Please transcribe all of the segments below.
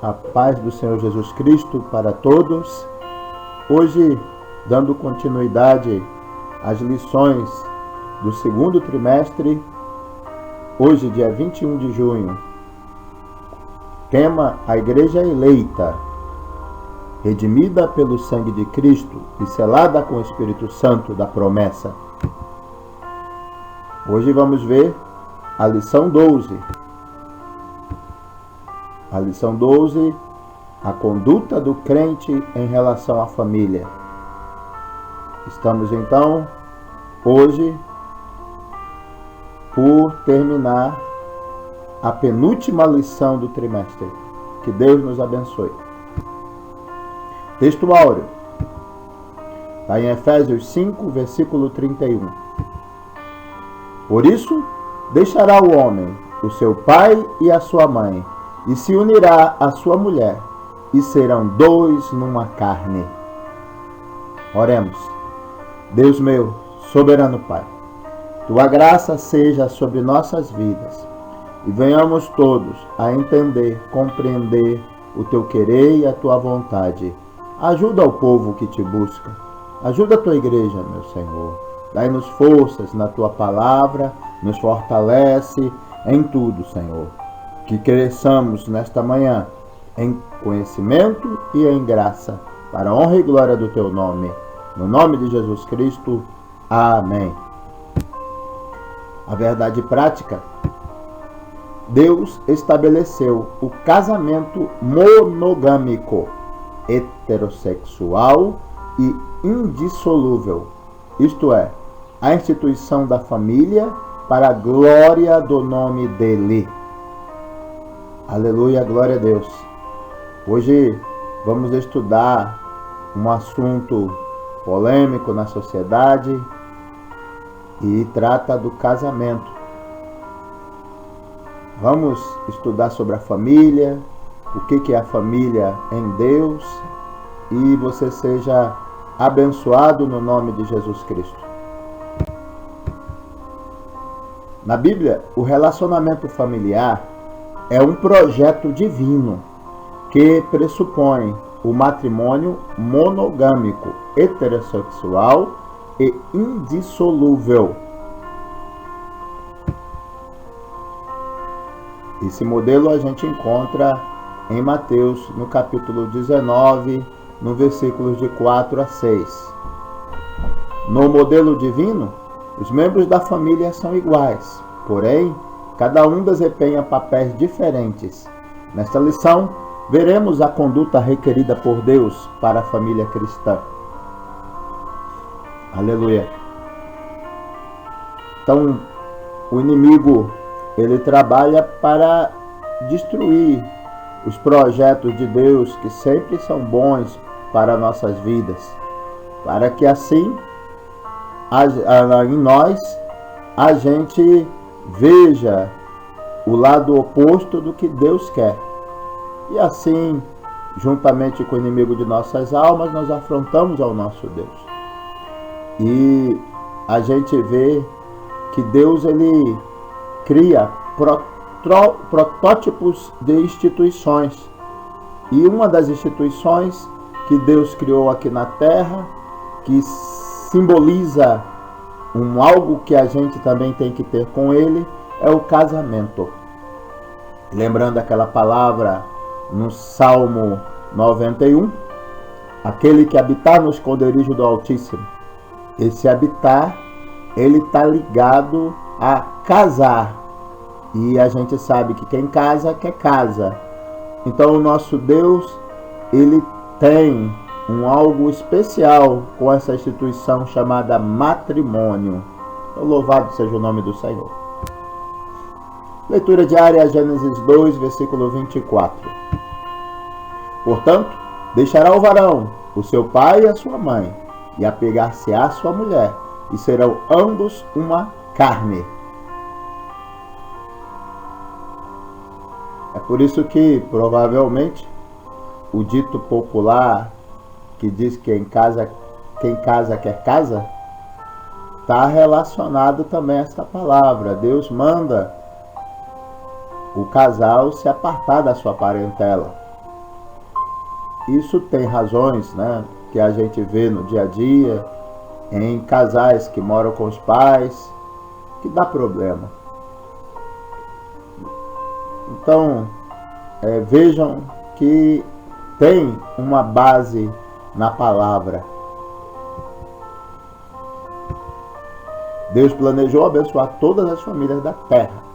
A paz do Senhor Jesus Cristo para todos. Hoje, dando continuidade às lições do segundo trimestre, hoje, dia 21 de junho, tema: a Igreja eleita, redimida pelo sangue de Cristo e selada com o Espírito Santo da promessa. Hoje vamos ver a lição 12. A lição 12, a conduta do crente em relação à família. Estamos então, hoje, por terminar a penúltima lição do trimestre. Que Deus nos abençoe. Texto áureo. Está em Efésios 5, versículo 31. Por isso, deixará o homem o seu pai e a sua mãe, e se unirá à sua mulher, e serão dois numa carne. Oremos. Deus meu, soberano Pai, Tua graça seja sobre nossas vidas, e venhamos todos a entender, compreender o Teu querer e a Tua vontade. Ajuda o povo que Te busca. Ajuda a Tua igreja, meu Senhor. Dai-nos forças na Tua palavra, nos fortalece em tudo, Senhor. Que cresçamos nesta manhã em conhecimento e em graça, para a honra e glória do Teu nome. No nome de Jesus Cristo. Amém. A verdade prática. Deus estabeleceu o casamento monogâmico, heterossexual e indissolúvel, isto é, a instituição da família para a glória do nome dEle. Aleluia, glória a Deus. Hoje vamos estudar um assunto polêmico na sociedade e trata do casamento. Vamos estudar sobre a família, o que é a família em Deus, e você seja abençoado no nome de Jesus Cristo. Na Bíblia, o relacionamento familiar é um projeto divino que pressupõe o matrimônio monogâmico, heterossexual e indissolúvel. Esse modelo a gente encontra em Mateus, no capítulo 19, no versículos de 4 a 6. No modelo divino, os membros da família são iguais, porém, cada um desempenha papéis diferentes. Nesta lição, veremos a conduta requerida por Deus para a família cristã. Aleluia. Então, o inimigo, ele trabalha para destruir os projetos de Deus, que sempre são bons para nossas vidas, para que assim, em nós, a gente veja o lado oposto do que Deus quer. E assim, juntamente com o inimigo de nossas almas, nós afrontamos ao nosso Deus. E a gente vê que Deus, ele cria protótipos de instituições. E uma das instituições que Deus criou aqui na terra, que simboliza algo que a gente também tem que ter com ele, é o casamento. Lembrando aquela palavra no Salmo 91, aquele que habitar no esconderijo do Altíssimo. Esse habitar, ele está ligado a casar. E a gente sabe que quem casa, quer casa. Então o nosso Deus, ele tem algo especial com essa instituição chamada matrimônio. Então, louvado seja o nome do Senhor. Leitura diária, Gênesis 2, versículo 24. Portanto, deixará o varão o seu pai e a sua mãe, e apegar-se-á à sua mulher, e serão ambos uma carne. É por isso que, provavelmente, o dito popular que diz que quem casa quer casa, está relacionado também a esta palavra. Deus manda o casal se apartar da sua parentela. isso tem razões, né, que a gente vê no dia a dia, em casais que moram com os pais, que dá problema. Então, vejam que tem uma base na palavra. Deus planejou abençoar todas as famílias da terra.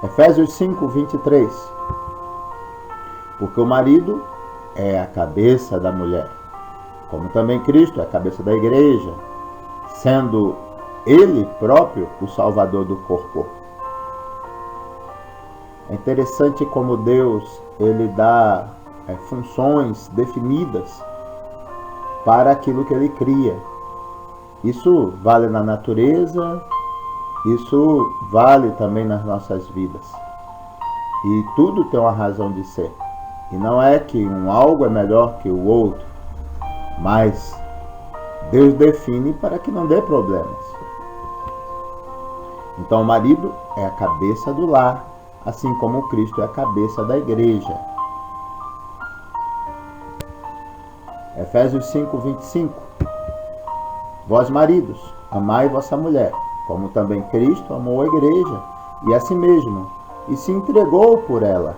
Efésios 5, 23. Porque o marido é a cabeça da mulher, como também Cristo é a cabeça da igreja, sendo Ele próprio o Salvador do corpo. É interessante como Deus, Ele dá funções definidas para aquilo que Ele cria. Isso vale na natureza, isso vale também nas nossas vidas. E tudo tem uma razão de ser. E não é que algo é melhor que o outro, mas Deus define para que não dê problemas. Então o marido é a cabeça do lar, assim como Cristo é a cabeça da igreja. Efésios 5, 25. Vós maridos, amai vossa mulher, como também Cristo amou a igreja, e a si mesmo, e se entregou por ela.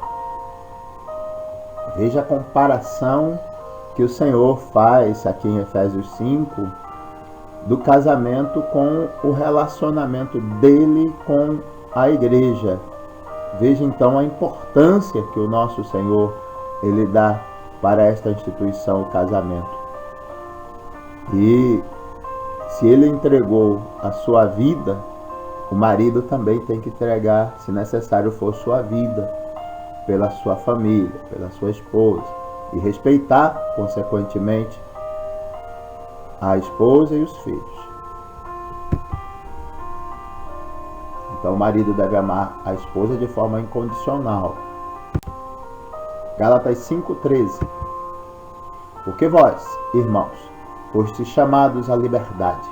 Veja a comparação que o Senhor faz aqui em Efésios 5, do casamento com o relacionamento dele com a igreja. Veja então a importância que o nosso Senhor, Ele dá para esta instituição, o casamento. E se Ele entregou a sua vida, o marido também tem que entregar, se necessário for, sua vida pela sua família, pela sua esposa, e respeitar, consequentemente, a esposa e os filhos. Então o marido deve amar a esposa de forma incondicional. Gálatas 5,13. Porque vós, irmãos, fostes chamados à liberdade.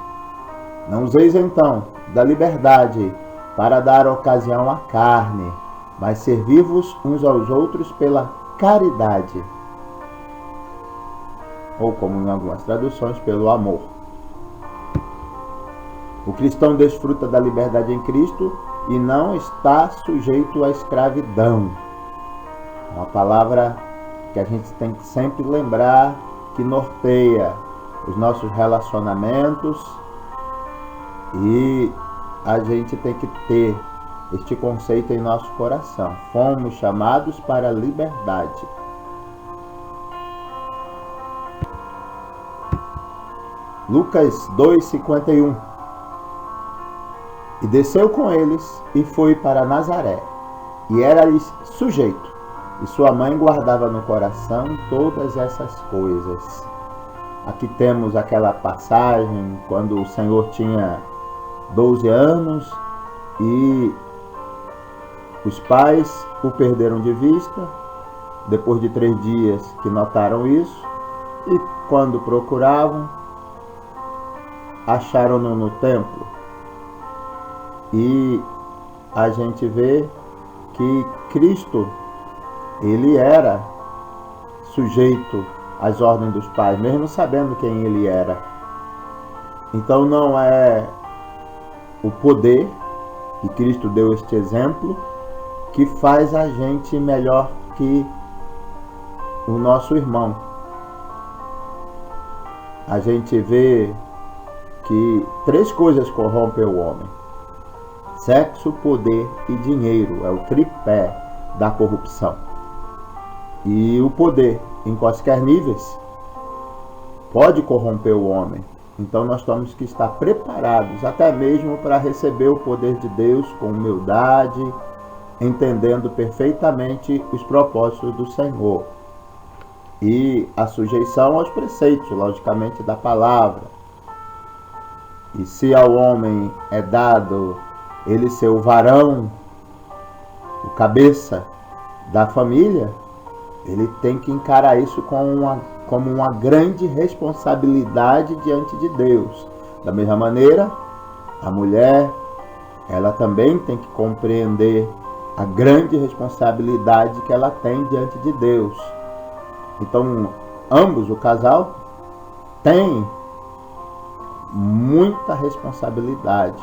Não useis então da liberdade para dar ocasião à carne, mas servi-vos uns aos outros pela caridade. Ou, como em algumas traduções, pelo amor. O cristão desfruta da liberdade em Cristo e não está sujeito à escravidão. É uma palavra que a gente tem que sempre lembrar, que norteia os nossos relacionamentos, e a gente tem que ter este conceito em nosso coração. Fomos chamados para a liberdade. Lucas 2,51. E desceu com eles e foi para Nazaré, e era-lhes sujeito, e sua mãe guardava no coração todas essas coisas. Aqui temos aquela passagem quando o Senhor tinha 12 anos e os pais o perderam de vista. Depois de 3 dias que notaram isso, e quando procuravam, acharam-no no templo. E a gente vê que Cristo, ele era sujeito às ordens dos pais, mesmo sabendo quem ele era. Então não é o poder, e Cristo deu este exemplo, que faz a gente melhor que o nosso irmão. A gente vê que 3 coisas corrompem o homem: sexo, poder e dinheiro. É o tripé da corrupção. E o poder, em quaisquer níveis, pode corromper o homem. Então nós temos que estar preparados até mesmo para receber o poder de Deus com humildade, entendendo perfeitamente os propósitos do Senhor. E a sujeição aos preceitos, logicamente, da palavra. E se ao homem é dado ele ser o varão, o cabeça da família, ele tem que encarar isso como uma grande responsabilidade diante de Deus. Da mesma maneira, a mulher, ela também tem que compreender a grande responsabilidade que ela tem diante de Deus. Então, ambos, o casal, tem muita responsabilidade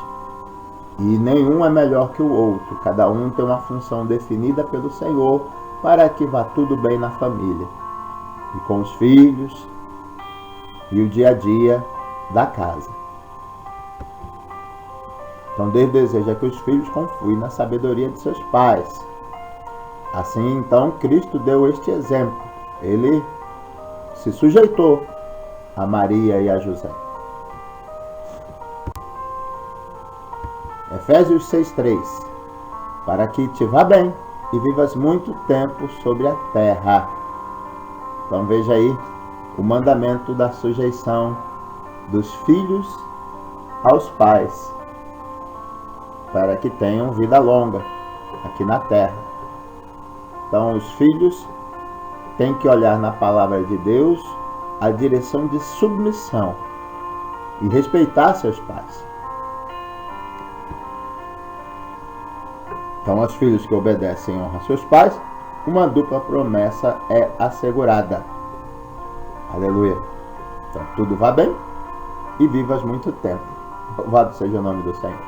e nenhum é melhor que o outro. Cada um tem uma função definida pelo Senhor para que vá tudo bem na família e com os filhos e o dia a dia da casa. Então Deus deseja que os filhos confiem na sabedoria de seus pais. Assim, então, Cristo deu este exemplo. Ele se sujeitou a Maria e a José. Efésios 6:3. Para que te vá bem e vivas muito tempo sobre a terra. Então veja aí o mandamento da sujeição dos filhos aos pais, para que tenham vida longa aqui na terra. Então os filhos têm que olhar na palavra de Deus a direção de submissão e respeitar seus pais. Então, aos filhos que obedecem e honram seus pais, uma dupla promessa é assegurada. Aleluia. Então, tudo vá bem e vivas muito tempo. Louvado seja o nome do Senhor.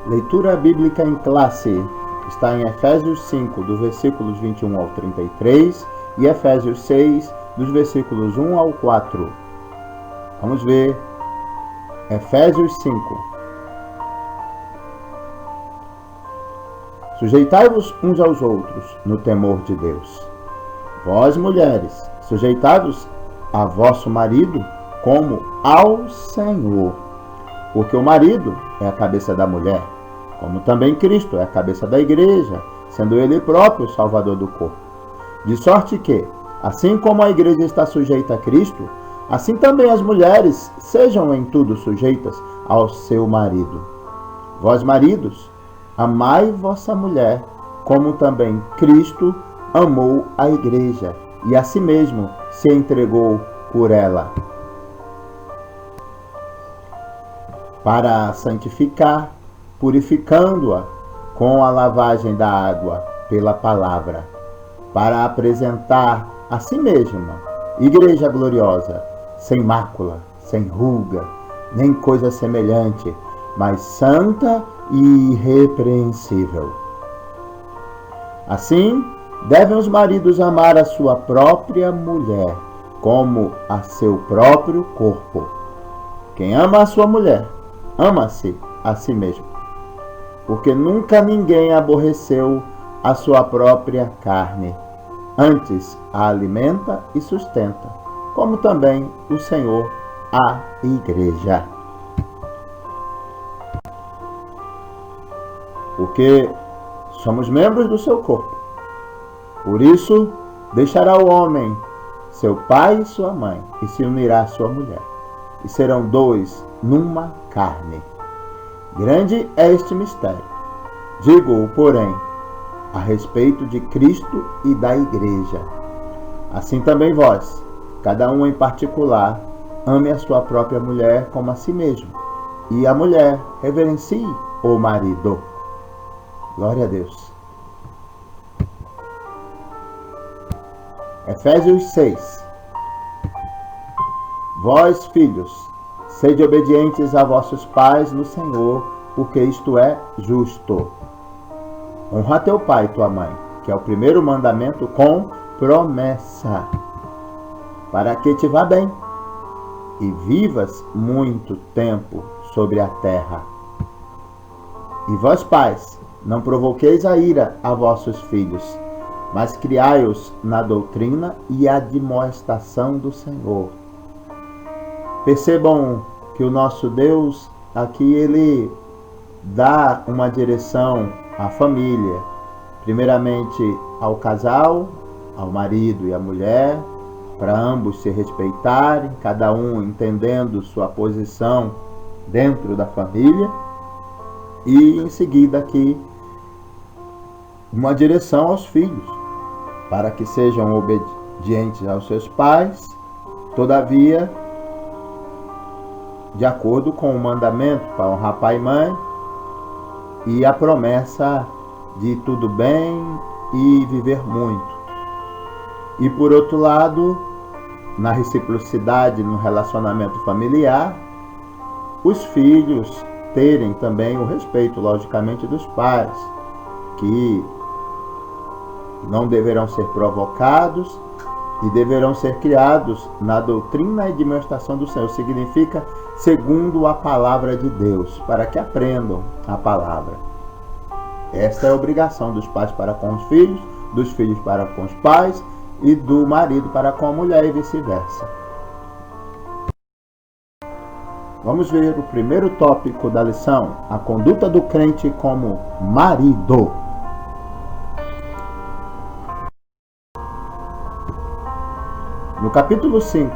Leitura bíblica em classe está em Efésios 5, dos versículos 21 ao 33 e Efésios 6, dos versículos 1 ao 4. Vamos ver Efésios 5. Sujeitai-vos uns aos outros no temor de Deus. Vós, mulheres, sujeitai-vos a vosso marido como ao Senhor. Porque o marido é a cabeça da mulher, como também Cristo é a cabeça da igreja, sendo ele próprio o Salvador do corpo. De sorte que, assim como a igreja está sujeita a Cristo, assim também as mulheres sejam em tudo sujeitas ao seu marido. Vós, maridos, amai vossa mulher, como também Cristo amou a igreja, e a si mesmo se entregou por ela, para a santificar, purificando-a com a lavagem da água pela palavra, para apresentar a si mesma igreja gloriosa, sem mácula, sem ruga, nem coisa semelhante, mas santa e irrepreensível. Assim, devem os maridos amar a sua própria mulher, como a seu próprio corpo. Quem ama a sua mulher, ama-se a si mesmo. Porque nunca ninguém aborreceu a sua própria carne, antes a alimenta e sustenta, como também o Senhor a igreja. Porque somos membros do seu corpo. Por isso, deixará o homem seu pai e sua mãe, e se unirá à sua mulher, e serão dois numa carne. Grande é este mistério. Digo-o, porém, a respeito de Cristo e da igreja. Assim também vós, cada um em particular, ame a sua própria mulher como a si mesmo, e a mulher reverencie o marido. Glória a Deus. Efésios 6. Vós, filhos, sede obedientes a vossos pais no Senhor, porque isto é justo. Honra teu pai e tua mãe, que é o primeiro mandamento com promessa, para que te vá bem e vivas muito tempo sobre a terra. E vós, pais, não provoqueis a ira a vossos filhos, mas criai-os na doutrina e admoestação do Senhor. Percebam que o nosso Deus, aqui, ele dá uma direção à família, primeiramente ao casal, ao marido e à mulher, para ambos se respeitarem, cada um entendendo sua posição dentro da família, e em seguida aqui uma direção aos filhos, para que sejam obedientes aos seus pais, todavia, de acordo com o mandamento para honrar pai e mãe, e a promessa de tudo bem e viver muito. E por outro lado, na reciprocidade no relacionamento familiar, os filhos terem também o respeito, logicamente, dos pais, que não deverão ser provocados e deverão ser criados na doutrina e demonstração do Senhor. Significa segundo a palavra de Deus, para que aprendam a palavra. Esta é a obrigação dos pais para com os filhos, dos filhos para com os pais e do marido para com a mulher e vice-versa. Vamos ver o primeiro tópico da lição, a conduta do crente como marido. No capítulo 5,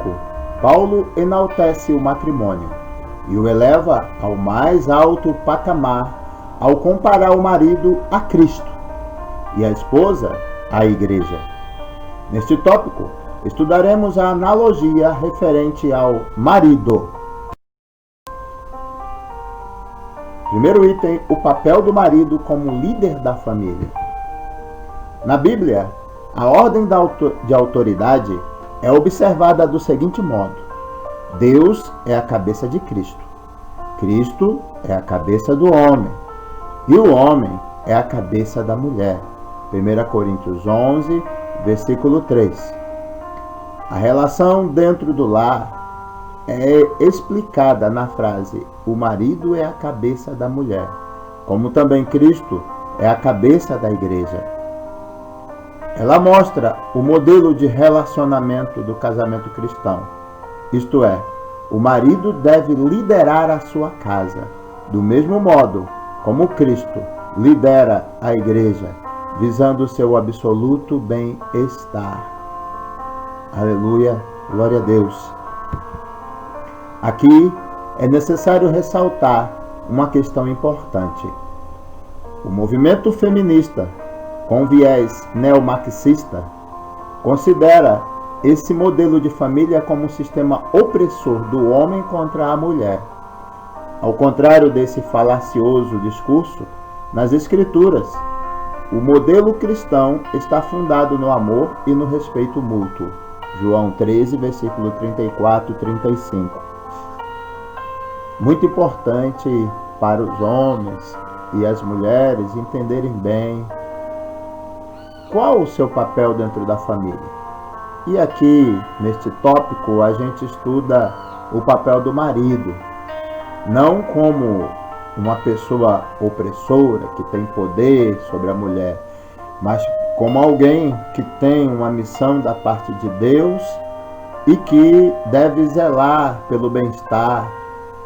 Paulo enaltece o matrimônio e o eleva ao mais alto patamar ao comparar o marido a Cristo e a esposa à igreja. Neste tópico, estudaremos a analogia referente ao marido. Primeiro item, o papel do marido como líder da família. Na Bíblia, a ordem de autoridade é observada do seguinte modo: Deus é a cabeça de Cristo, Cristo é a cabeça do homem e o homem é a cabeça da mulher. 1 Coríntios 11, versículo 3. A relação dentro do lar é explicada na frase: o marido é a cabeça da mulher, como também Cristo é a cabeça da igreja. Ela mostra o modelo de relacionamento do casamento cristão. Isto é, o marido deve liderar a sua casa, do mesmo modo como Cristo lidera a igreja, visando o seu absoluto bem-estar. Aleluia, glória a Deus. Aqui é necessário ressaltar uma questão importante. O movimento feminista, com viés neomarxista, considera esse modelo de família como um sistema opressor do homem contra a mulher. Ao contrário desse falacioso discurso, nas Escrituras, o modelo cristão está fundado no amor e no respeito mútuo. João 13, versículo 34 e 35. Muito importante para os homens e as mulheres entenderem bem qual o seu papel dentro da família. E aqui, neste tópico, a gente estuda o papel do marido, não como uma pessoa opressora que tem poder sobre a mulher, mas como alguém que tem uma missão da parte de Deus e que deve zelar pelo bem-estar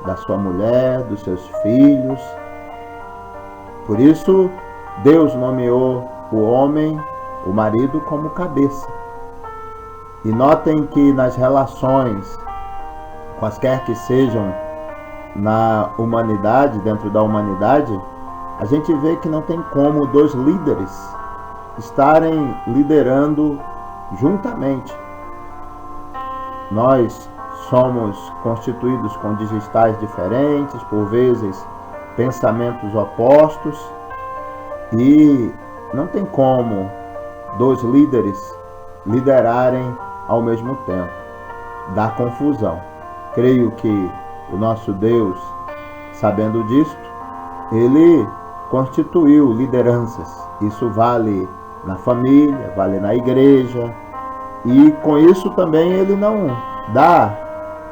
da sua mulher, dos seus filhos. Por isso, Deus nomeou o homem, o marido, como cabeça. E notem que nas relações, quaisquer que sejam na humanidade, dentro da humanidade, a gente vê que não tem como dois líderes estarem liderando juntamente. Nós somos constituídos com digitais diferentes, por vezes pensamentos opostos, e não tem como dois líderes liderarem ao mesmo tempo. Dá confusão. Creio que o nosso Deus, sabendo disto, Ele constituiu lideranças. Isso vale na família, vale na igreja, e com isso também Ele não dá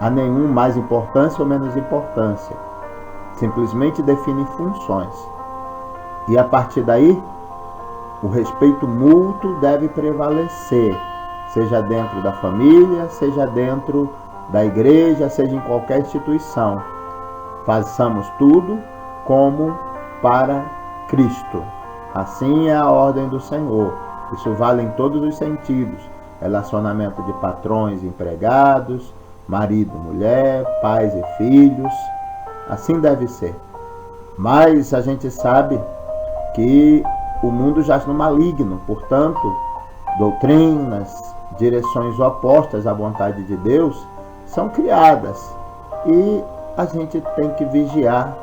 a nenhum mais importância ou menos importância. Simplesmente define funções. E a partir daí, o respeito mútuo deve prevalecer, seja dentro da família, seja dentro da igreja, seja em qualquer instituição. Façamos tudo como para Cristo. Assim é a ordem do Senhor. Isso vale em todos os sentidos. Relacionamento de patrões e empregados, marido, mulher, pais e filhos. Assim deve ser. Mas a gente sabe que o mundo jaz no maligno, portanto, doutrinas, direções opostas à vontade de Deus são criadas, e a gente tem que vigiar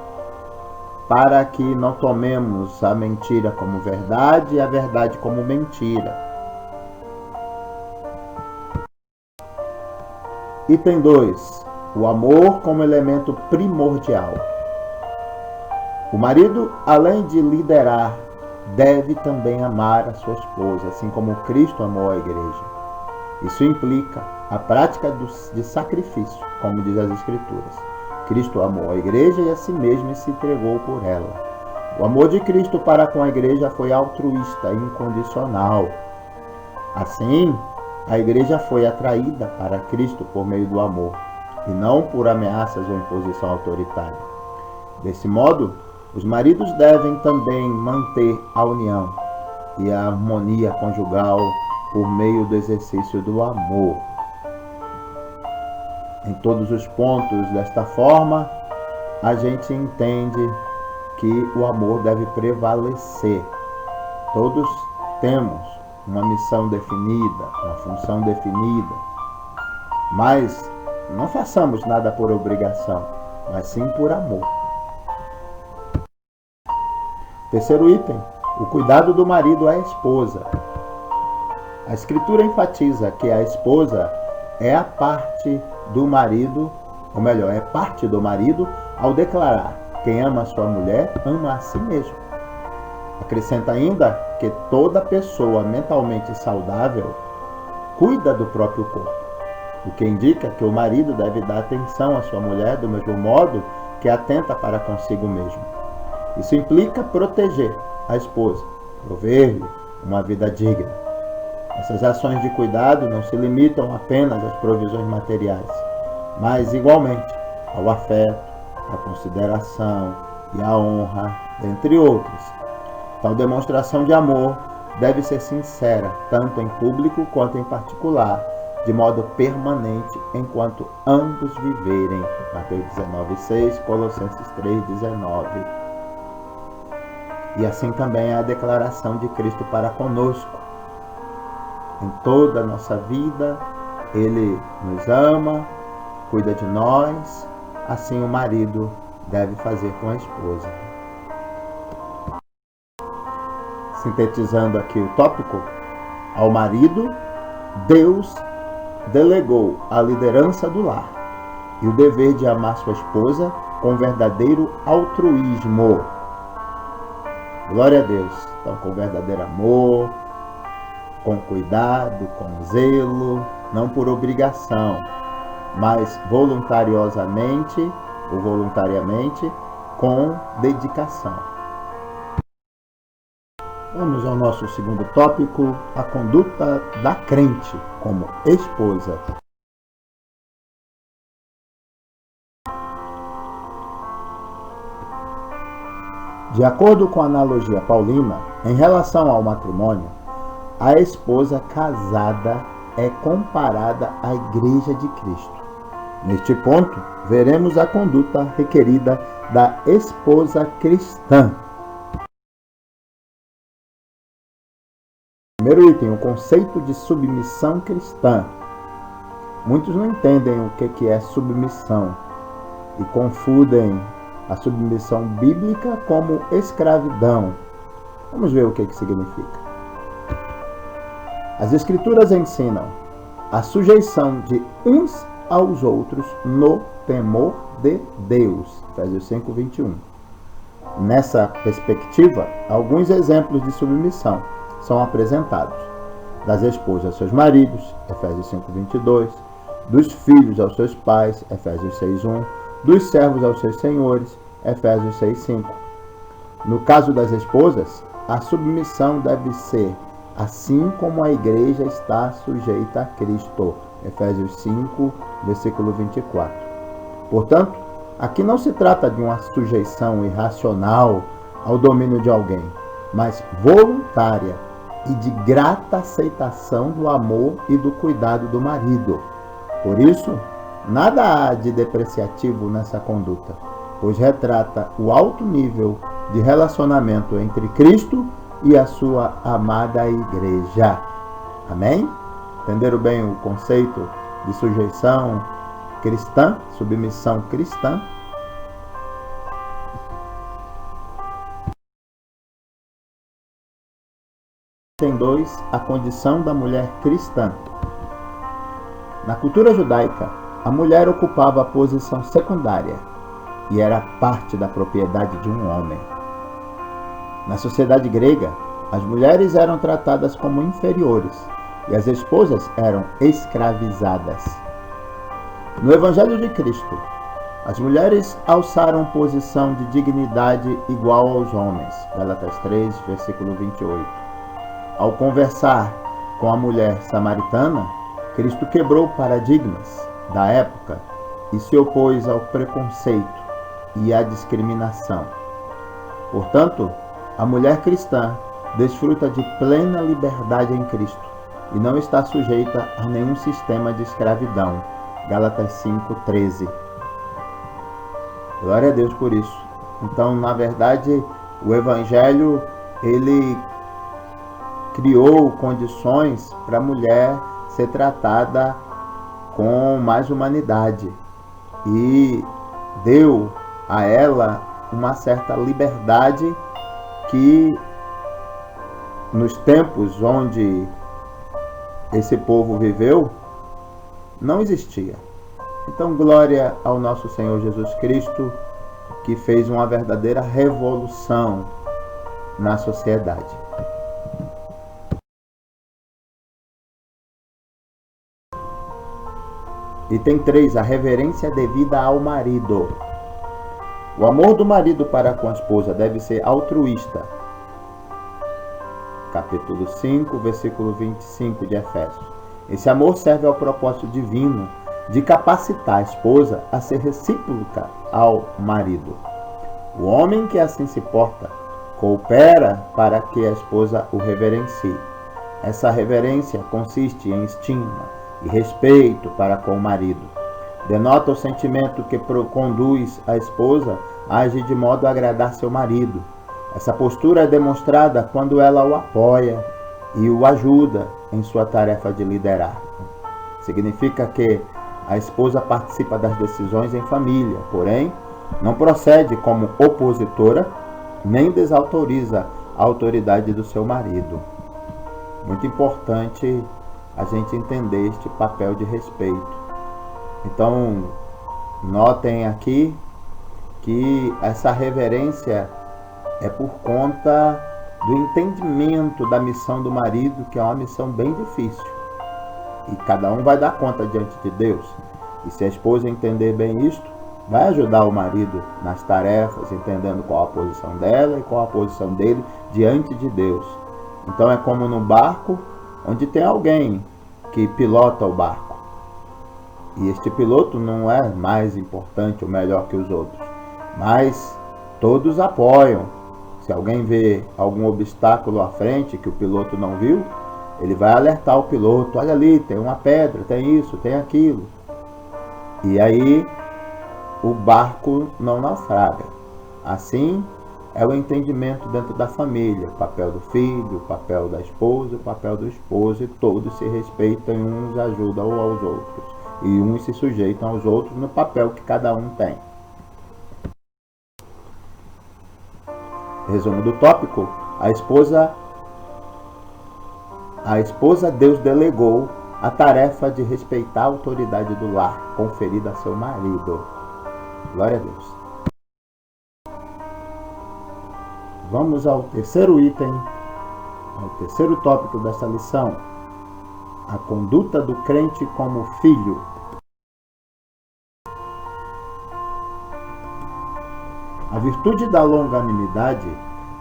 para que não tomemos a mentira como verdade e a verdade como mentira. Item 2. O amor como elemento primordial. O marido, além de liderar, deve também amar a sua esposa, assim como Cristo amou a igreja. Isso implica a prática de sacrifício, como diz as Escrituras. Cristo amou a igreja e a si mesmo se entregou por ela. O amor de Cristo para com a igreja foi altruísta e incondicional. Assim, a igreja foi atraída para Cristo por meio do amor, e não por ameaças ou imposição autoritária. Desse modo, os maridos devem também manter a união e a harmonia conjugal por meio do exercício do amor. Em todos os pontos desta forma, a gente entende que o amor deve prevalecer. Todos temos uma missão definida, uma função definida, mas não façamos nada por obrigação, mas sim por amor. Terceiro item, o cuidado do marido à esposa. A Escritura enfatiza que a esposa é a parte do marido, ou melhor, é parte do marido ao declarar: quem ama a sua mulher, ama a si mesmo. Acrescenta ainda que toda pessoa mentalmente saudável cuida do próprio corpo, o que indica que o marido deve dar atenção à sua mulher do mesmo modo que atenta para consigo mesmo. Isso implica proteger a esposa, prover-lhe uma vida digna. Essas ações de cuidado não se limitam apenas às provisões materiais, mas igualmente ao afeto, à consideração e à honra, dentre outros. Tal demonstração de amor deve ser sincera, tanto em público quanto em particular, de modo permanente, enquanto ambos viverem. Mateus 19,6, Colossenses 3,19. E assim também é a declaração de Cristo para conosco. Em toda a nossa vida, Ele nos ama, cuida de nós, assim o marido deve fazer com a esposa. Sintetizando aqui o tópico, ao marido, Deus delegou a liderança do lar e o dever de amar sua esposa com verdadeiro altruísmo. Glória a Deus. Então, com verdadeiro amor, com cuidado, com zelo, não por obrigação, mas voluntariosamente ou voluntariamente, com dedicação. Vamos ao nosso segundo tópico, a conduta da crente como esposa. De acordo com a analogia paulina, em relação ao matrimônio, a esposa casada é comparada à Igreja de Cristo. Neste ponto, veremos a conduta requerida da esposa cristã. Primeiro item, o conceito de submissão cristã. Muitos não entendem o que é submissão e confundem a submissão bíblica como escravidão. Vamos ver o que significa. As Escrituras ensinam a sujeição de uns aos outros no temor de Deus. Efésios 5:21. Nessa perspectiva, alguns exemplos de submissão são apresentados: das esposas aos seus maridos, Efésios 5:22, dos filhos aos seus pais, Efésios 6:1, dos servos aos seus senhores, Efésios 6:5. No caso das esposas, a submissão deve ser assim como a igreja está sujeita a Cristo, Efésios 5, versículo 24. Portanto, aqui não se trata de uma sujeição irracional ao domínio de alguém, mas voluntária e de grata aceitação do amor e do cuidado do marido. Por isso, nada há de depreciativo nessa conduta, pois retrata o alto nível de relacionamento entre Cristo e a sua amada igreja. Amém? Entenderam bem o conceito de sujeição cristã, submissão cristã? 2, a condição da mulher cristã. Na cultura judaica, a mulher ocupava a posição secundária e era parte da propriedade de um homem. Na sociedade grega, as mulheres eram tratadas como inferiores e as esposas eram escravizadas. No Evangelho de Cristo, as mulheres alçaram posição de dignidade igual aos homens. Gálatas 3, versículo 28. Ao conversar com a mulher samaritana, Cristo quebrou paradigmas da época e se opôs ao preconceito e à discriminação. Portanto, a mulher cristã desfruta de plena liberdade em Cristo e não está sujeita a nenhum sistema de escravidão. Gálatas 5:13. Glória a Deus por isso. Então, na verdade, o Evangelho, ele criou condições para a mulher ser tratada com mais humanidade e deu a ela uma certa liberdade que nos tempos onde esse povo viveu não existia. Então, glória ao nosso Senhor Jesus Cristo, que fez uma verdadeira revolução na sociedade. Item 3, a reverência devida ao marido. O amor do marido para com a esposa deve ser altruísta. Capítulo 5, versículo 25 de Efésios. Esse amor serve ao propósito divino de capacitar a esposa a ser recíproca ao marido. O homem que assim se porta coopera para que a esposa o reverencie. Essa reverência consiste em estima e respeito para com o marido. Denota o sentimento que conduz a esposa a agir de modo a agradar seu marido. Essa postura é demonstrada quando ela o apoia e o ajuda em sua tarefa de liderar. Significa que a esposa participa das decisões em família, porém, não procede como opositora, nem desautoriza a autoridade do seu marido. Muito importante a gente entender este papel de respeito. Então, notem aqui que essa reverência é por conta do entendimento da missão do marido, que é uma missão bem difícil. E cada um vai dar conta diante de Deus. E se a esposa entender bem isto, vai ajudar o marido nas tarefas, entendendo qual a posição dela e qual a posição dele diante de Deus. Então é como no barco, onde tem alguém que pilota o barco. E este piloto não é mais importante ou melhor que os outros, mas todos apoiam. Se alguém vê algum obstáculo à frente que o piloto não viu, ele vai alertar o piloto: olha ali, tem uma pedra, tem isso, tem aquilo. E aí o barco não naufraga. Assim é o entendimento dentro da família, o papel do filho, o papel da esposa, o papel do esposo, e todos se respeitam e uns ajudam aos outros. E uns se sujeitam aos outros no papel que cada um tem. Resumo do tópico: a esposa Deus delegou a tarefa de respeitar a autoridade do lar conferida a seu marido. Glória a Deus. Vamos ao terceiro item, ao terceiro tópico desta lição: a conduta do crente como filho. A virtude da longanimidade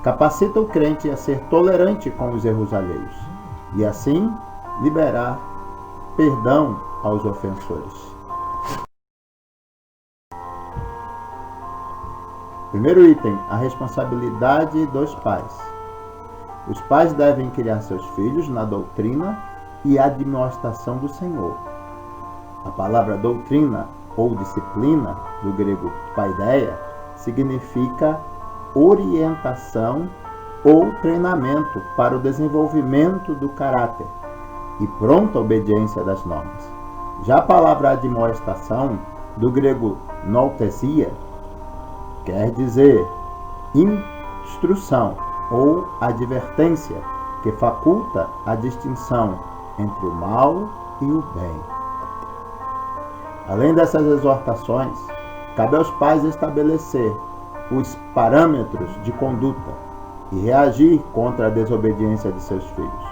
capacita o crente a ser tolerante com os erros alheios e assim liberar perdão aos ofensores. Primeiro item, a responsabilidade dos pais. Os pais devem criar seus filhos na doutrina e admoestação do Senhor. A palavra doutrina ou disciplina, do grego paideia, significa orientação ou treinamento para o desenvolvimento do caráter e pronta obediência das normas. Já a palavra admoestação, do grego nouthesia, quer dizer instrução ou advertência, que que faculta a distinção entre o mal e o bem. Além dessas exortações, cabe aos pais estabelecer os parâmetros de conduta e reagir contra a desobediência de seus filhos.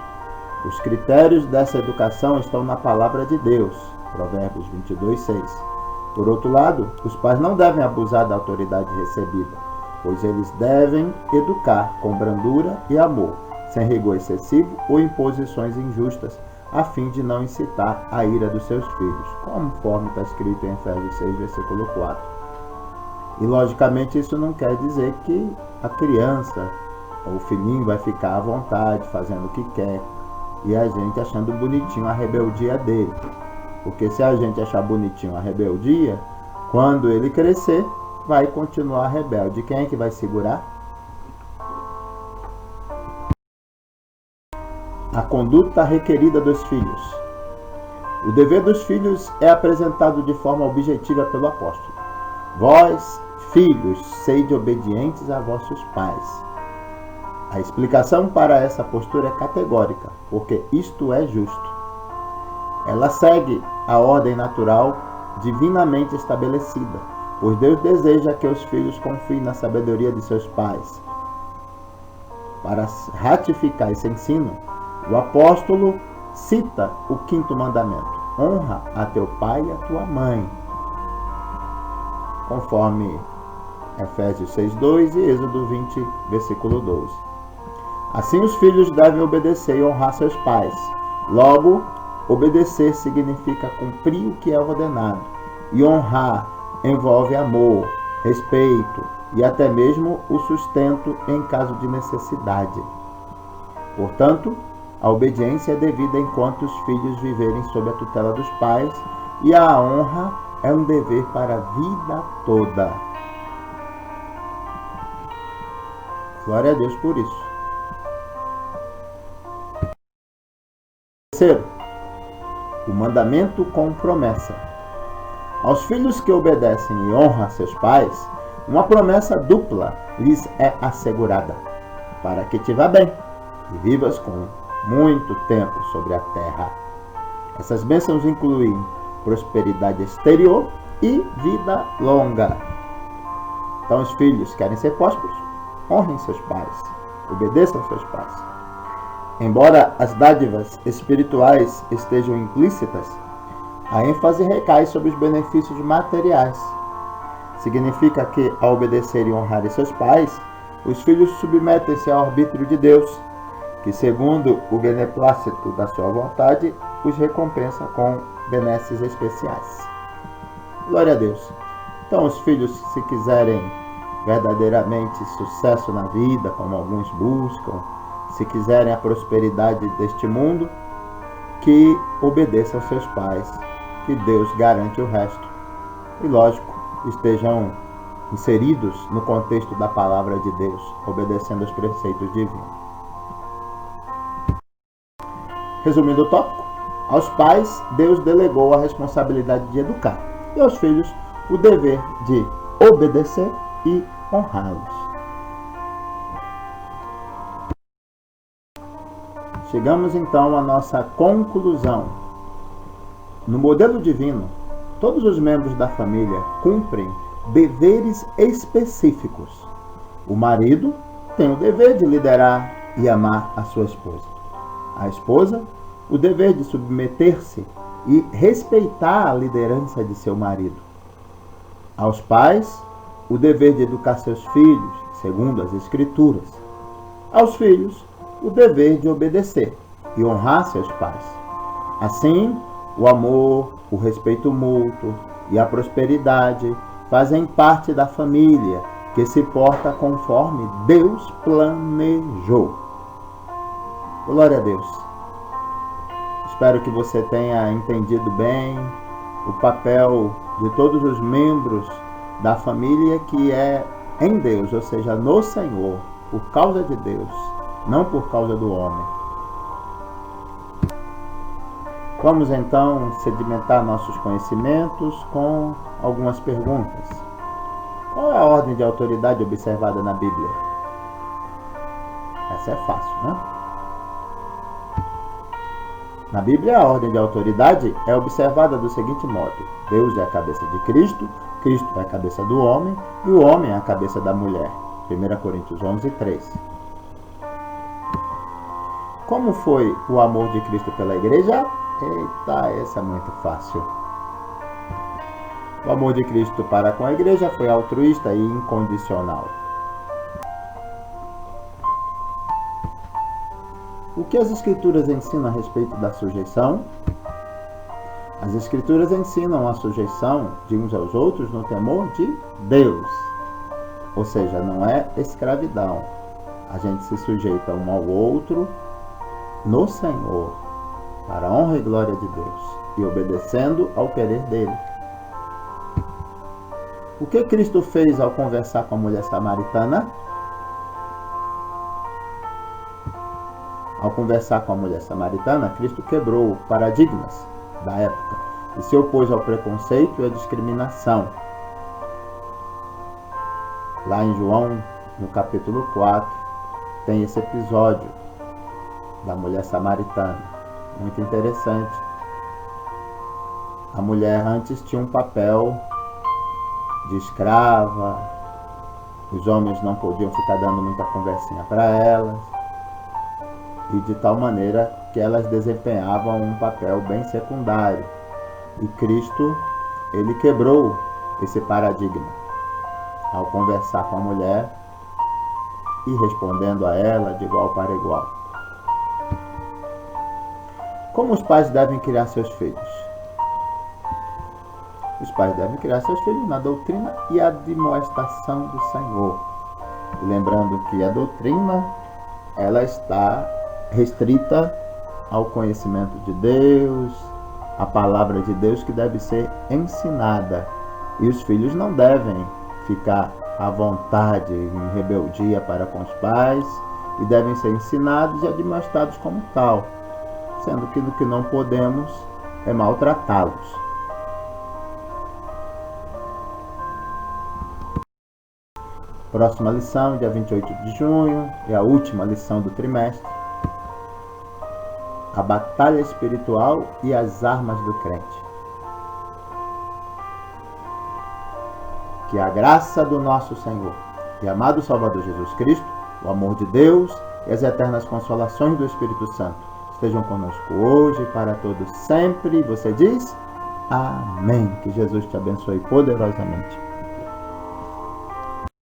Os critérios dessa educação estão na palavra de Deus, Provérbios 22:6. Por outro lado, os pais não devem abusar da autoridade recebida, pois eles devem educar com brandura e amor, sem rigor excessivo ou imposições injustas, a fim de não incitar a ira dos seus filhos, conforme está escrito em Efésios 6, versículo 4. E, logicamente, isso não quer dizer que a criança ou o filhinho vai ficar à vontade, fazendo o que quer, e a gente achando bonitinho a rebeldia dele. Porque se a gente achar bonitinho a rebeldia, quando ele crescer, vai continuar rebelde. Quem é que vai segurar? A conduta requerida dos filhos. O dever dos filhos é apresentado de forma objetiva pelo apóstolo. Vós, filhos, sede obedientes a vossos pais. A explicação para essa postura é categórica, porque isto é justo. Ela segue a ordem natural divinamente estabelecida, pois Deus deseja que os filhos confiem na sabedoria de seus pais. Para ratificar esse ensino, o apóstolo cita o 5º mandamento: honra a teu pai e a tua mãe, conforme Efésios 6:2 e Êxodo 20, versículo 12. Assim os filhos devem obedecer e honrar seus pais. Logo, obedecer significa cumprir o que é ordenado, e honrar envolve amor, respeito e até mesmo o sustento em caso de necessidade. Portanto, a obediência é devida enquanto os filhos viverem sob a tutela dos pais, e a honra é um dever para a vida toda. Glória a Deus por isso. Terceiro, o mandamento com promessa. Aos filhos que obedecem e honram seus pais, uma promessa dupla lhes é assegurada, para que te vá bem e vivas com muito tempo sobre a terra. Essas bênçãos incluem prosperidade exterior e vida longa. Então, os filhos querem ser prósperos, honrem seus pais, obedeçam seus pais. Embora as dádivas espirituais estejam implícitas, a ênfase recai sobre os benefícios materiais. Significa que, ao obedecer e honrar seus pais, os filhos submetem-se ao arbítrio de Deus, que, segundo o beneplácito da sua vontade, os recompensa com benesses especiais. Glória a Deus. Então, os filhos, se quiserem verdadeiramente sucesso na vida, como alguns buscam, se quiserem a prosperidade deste mundo, que obedeçam seus pais, que Deus garante o resto. E, lógico, estejam inseridos no contexto da palavra de Deus, obedecendo aos preceitos divinos. Resumindo o tópico, aos pais Deus delegou a responsabilidade de educar, e aos filhos o dever de obedecer e honrá-los. Chegamos então à nossa conclusão. No modelo divino, todos os membros da família cumprem deveres específicos. O marido tem o dever de liderar e amar a sua esposa. A esposa, o dever de submeter-se e respeitar a liderança de seu marido. Aos pais, o dever de educar seus filhos, segundo as Escrituras. Aos filhos, o dever de obedecer e honrar seus pais. Assim, o amor, o respeito mútuo e a prosperidade fazem parte da família que se porta conforme Deus planejou. Glória a Deus. Espero que você tenha entendido bem o papel de todos os membros da família que é em Deus, ou seja, no Senhor, por causa de Deus, não por causa do homem. Vamos então sedimentar nossos conhecimentos com algumas perguntas. Qual é a ordem de autoridade observada na Bíblia? Essa é fácil, né? Na Bíblia, a ordem de autoridade é observada do seguinte modo: Deus é a cabeça de Cristo, Cristo é a cabeça do homem e o homem é a cabeça da mulher. 1 Coríntios 11, 3. Como foi o amor de Cristo pela igreja? Eita, essa é muito fácil. O amor de Cristo para com a igreja foi altruísta e incondicional. O que as Escrituras ensinam a respeito da sujeição? As Escrituras ensinam a sujeição de uns aos outros no temor de Deus. Ou seja, não é escravidão. A gente se sujeita um ao outro no Senhor, para a honra e glória de Deus, e obedecendo ao querer dele. O que Cristo fez ao conversar com a mulher samaritana? Ao conversar com a mulher samaritana, Cristo quebrou paradigmas da época e se opôs ao preconceito e à discriminação. Lá em João, no capítulo 4, tem esse episódio da mulher samaritana. Muito interessante. A mulher antes tinha um papel de escrava, os homens não podiam ficar dando muita conversinha para elas, e de tal maneira que elas desempenhavam um papel bem secundário. E Cristo, ele quebrou esse paradigma ao conversar com a mulher e respondendo a ela de igual para igual. Como os pais devem criar seus filhos? Os pais devem criar seus filhos na doutrina e admoestação do Senhor. E lembrando que a doutrina, ela está restrita ao conhecimento de Deus, a palavra de Deus que deve ser ensinada. E os filhos não devem ficar à vontade, em rebeldia para com os pais, e devem ser ensinados e admoestados como tal, sendo que no que não podemos é maltratá-los. Próxima lição, dia 28 de junho, é a última lição do trimestre. A batalha espiritual e as armas do crente. Que a graça do nosso Senhor e amado Salvador Jesus Cristo, o amor de Deus e as eternas consolações do Espírito Santo estejam conosco hoje e para todos sempre. Você diz? Amém. Que Jesus te abençoe poderosamente.